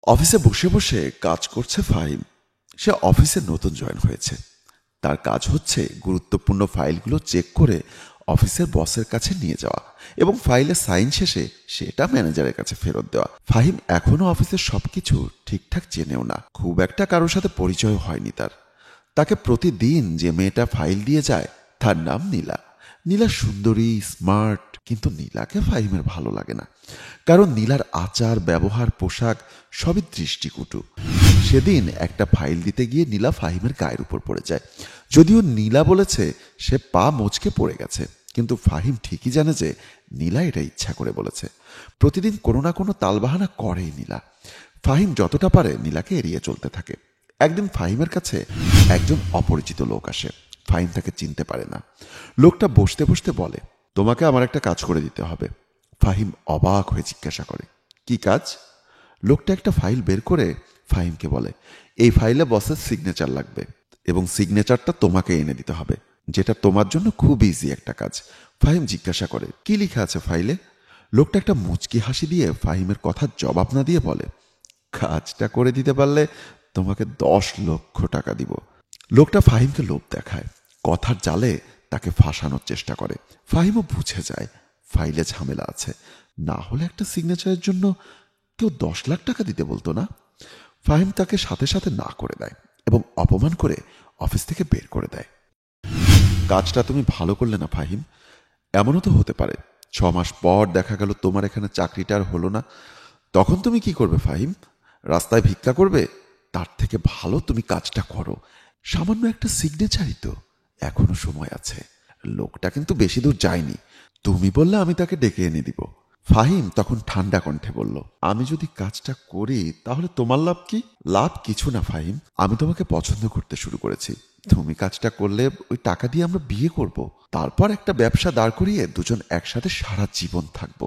অফিসে বসে বসে কাজ করছে ফাহিম। সে অফিসে নতুন জয়েন হয়েছে। তার কাজ হচ্ছে গুরুত্বপূর্ণ ফাইলগুলো চেক করে অফিসের বসের কাছে নিয়ে যাওয়া এবং ফাইলে সাইন শেষে সেটা ম্যানেজারের কাছে ফেরত দেওয়া। ফাহিম এখনো অফিসের সবকিছু ঠিকঠাক চেনেও না, খুব একটা কারোর সাথে পরিচয় হয়নি তার। তাকে প্রতিদিন যে মেয়েটা ফাইল দিয়ে যায় তার নাম নীলা। নীলা সুন্দরী, স্মার্ট, কিন্তু নীলাকে ফাহিমের ভালো লাগে না, কারণ নীলার আচার, ব্যবহার, পোশাক সবই দৃষ্টিকটু। সেদিন একটা ফাইল দিতে গিয়ে নীলা ফাহিমের গায়ের উপর পড়ে যায়। যদিও নীলা বলেছে সে পা মচকে পড়ে গেছে, কিন্তু ফাহিম ঠিকই জানে যে নীলা এটা ইচ্ছা করে বলেছে। প্রতিদিন কোনো না কোনো তালবাহানা করেই নীলা। ফাহিম যতটা পারে নীলাকে এড়িয়ে চলতে থাকে। একদিন ফাহিমের কাছে একজন অপরিচিত লোক আসে। ফাহিম তাকে চিনতে পারে না। লোকটা বসতে বসতে বলে, তোমাকে আমার একটা কাজ করে দিতে হবে। ফাহিম অবাক হয়ে জিজ্ঞাসা করে, কি কাজ? লোকটা একটা ফাইল বের করে ফাহিমকে বলে, এই ফাইলে বসের সিগনেচার লাগবে এবং সিগনেচারটা তোমাকে এনে দিতে হবে, যেটা তোমার জন্য খুব ইজি একটা কাজ। ফাহিম জিজ্ঞাসা করে, কি লেখা আছে ফাইলে? লোকটা একটা মুচকি হাসি দিয়ে ফাহিমের কথার জবাব না দিয়ে বলে, কাজটা করে দিতে পারলে তোমাকে 10 লক্ষ টাকা দিব। লোকটা ফাহিমকে লোভ দেখায়, কথার জালে তাকে ফাঁসানোর চেষ্টা করে। ফাহিমও বুঝে যায় ফাইলে ঝামেলা আছে, না হলে একটা সিগনেচারের জন্য কেউ 10 লাখ টাকা দিতে বলতো না। ফাহিম তাকে সাথে সাথে না করে দেয় এবং অপমান করে অফিস থেকে বের করে দেয়। কাজটা তুমি ভালো করলে না ফাহিম। এমনও তো হতে পারে 6 মাস পর দেখা গেল তোমার এখানে চাকরিটা আর হলো না। তখন তুমি কি করবে ফাহিম? রাস্তায় ভিক্ষা করবে? তার থেকে ভালো তুমি কাজটা করো। সামান্য একটা সিগনেচারই তো, এখনো সময় আছে। লোকটা কিন্তু বেশি দূর যায়নি, তুমি বললে আমি তাকে ডেকে এনে দিব। ফাহিম তখন ঠান্ডা কণ্ঠে বলল, আমি যদি কাজটা করি তাহলে তোমার লাভ কি? লাভ কিছু না ফাহিম, আমি তোমাকে পছন্দ করতে শুরু করেছি। তুমি কাজটা করলে ওই টাকা দিয়ে আমরা বিয়ে করব, তারপর একটা ব্যবসা দাঁড় করিয়ে দুজন একসাথে সারা জীবন থাকবো।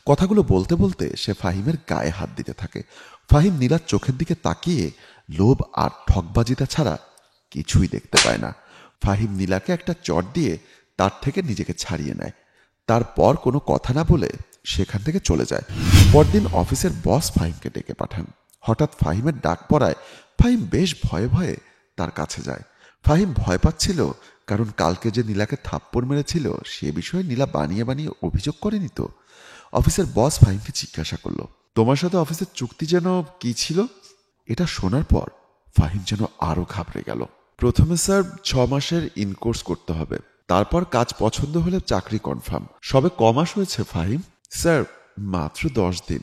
কথাগুলো বলতে বলতে সে ফাহিমের গায়ে হাত দিতে থাকে। ফাহিম নীলার চোখের দিকে তাকিয়ে লোভ আর ঠকবাজিতা ছাড়া কিছুই দেখতে পায় না। ফাহিম নীলাকে একটা চট দিয়ে তার থেকে নিজেকে ছাড়িয়ে নেয়। তারপর কোনো কথা না বলে সেখান থেকে চলে যায়। পরদিন অফিসের বস ফাহিমকে ডেকে পাঠান। হঠাৎ ফাহিমের ডাক পড়ায় ফাহিম বেশ ভয়ে ভয়ে তার কাছে যায়। ফাহিম ভয় পাচ্ছিল, কারণ কালকে যে নীলাকে থাপ্পড় মেরেছিল সে বিষয়ে নীলা বানিয়ে বানিয়ে অভিযোগ করেনি তো। অফিসের বস ফাহিমকে জিজ্ঞাসা করলো, তোমার সাথে অফিসের চুক্তি যেন কি ছিল? এটা শোনার পর ফাহিম যেন আরো ঘাবড়ে গেল। প্রথমে স্যার 6 মাসের ইনকোর্স করতে হবে, তারপর কাজ পছন্দ হলে চাকরি কনফার্ম। সবে কমাস হয়েছে ফাহিম। স্যার মাত্র 10 দিন,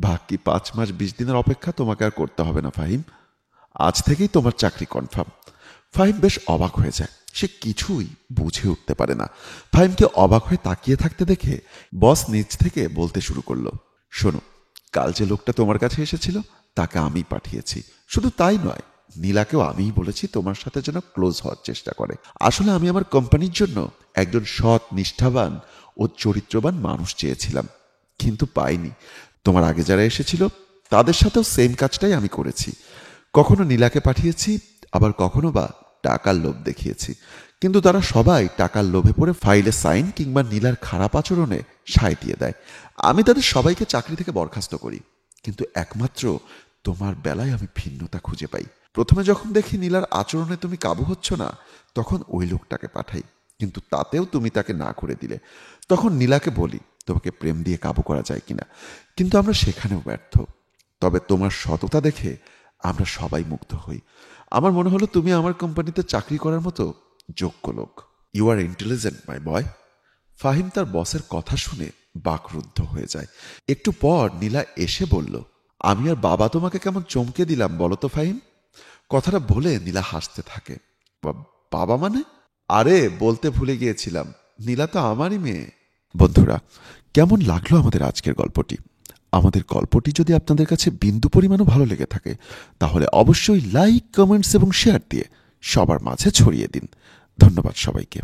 বাকি 5 মাস 20 দিনের অপেক্ষা তোমাকে আর করতে হবে না ফাহিম। আজ থেকেই তোমার চাকরি কনফার্ম। ফাহিম বেশ অবাক হয়ে যায়, সে কিছুই বুঝে উঠতে পারে না। ফাহিমকে অবাক হয়ে তাকিয়ে থাকতে দেখে বস নিজ থেকে বলতে শুরু করলো, শোনো, কাল যে লোকটা তোমার কাছে এসেছিল তাকে আমি পাঠিয়েছি। শুধু তাই নয়, নীলাকেও আমিই বলেছি তোমার সাথে যেন ক্লোজ হওয়ার চেষ্টা করে। আসলে আমি আমার কোম্পানির জন্য একজন সৎ, নিষ্ঠাবান ও চরিত্রবান মানুষ চেয়েছিলাম, কিন্তু পাইনি। তোমার আগে যারা এসেছিল তাদের সাথেও সেম কাজটাই আমি করেছি। কখনো নীলাকে পাঠিয়েছি, আবার কখনো বা টাকার লোভ দেখিয়েছি, কিন্তু তারা সবাই টাকার লোভে পড়ে ফাইলে সাইন কিংবা নীলার খারাপ আচরণে সায় দিয়ে দেয়। আমি তাদের সবাইকে চাকরি থেকে বরখাস্ত করি, কিন্তু একমাত্র তোমার বেলায় আমি ভিন্নতা খুঁজে পাই। প্রথমে যখন দেখি নীলার আচরণে তুমি কাবু হচ্ছ না, তখন ওই লোকটাকে পাঠাই, কিন্তু তাতেও তুমি তাকে না করে দিলে। তখন নীলাকে বলি তোমাকে প্রেম দিয়ে কাবু করা যায় কিনা, কিন্তু আমরা সেখানেও ব্যর্থ। তবে তোমার সততা দেখে আমরা সবাই মুগ্ধ হই। আমার মনে হলো তুমি আমার কোম্পানিতে চাকরি করার মতো যোগ্য লোক। ইউ আর ইন্টেলিজেন্ট মাই বয়। ফাহিম তার বসের কথা শুনে বাকরুদ্ধ হয়ে যায়। একটু পর নীলা এসে বলল, আমি আর বাবা তোমাকে কেমন চমকে দিলাম বলো তো ফাহিম? কথাটা বলে নীলা হাসতে থাকে। বাবা মানে? আরে বলতে ভুলে গিয়েছিলাম, নীলা তো আমারই মেয়ে। বন্ধুরা, কেমন লাগলো আমাদের আজকের গল্পটি? আমাদের গল্পটি যদি আপনাদের কাছে বিন্দু পরিমাণও ভালো লেগে থাকে তাহলে অবশ্যই লাইক, কমেন্টস এবং শেয়ার দিয়ে সবার মাঝে ছড়িয়ে দিন। ধন্যবাদ সবাইকে।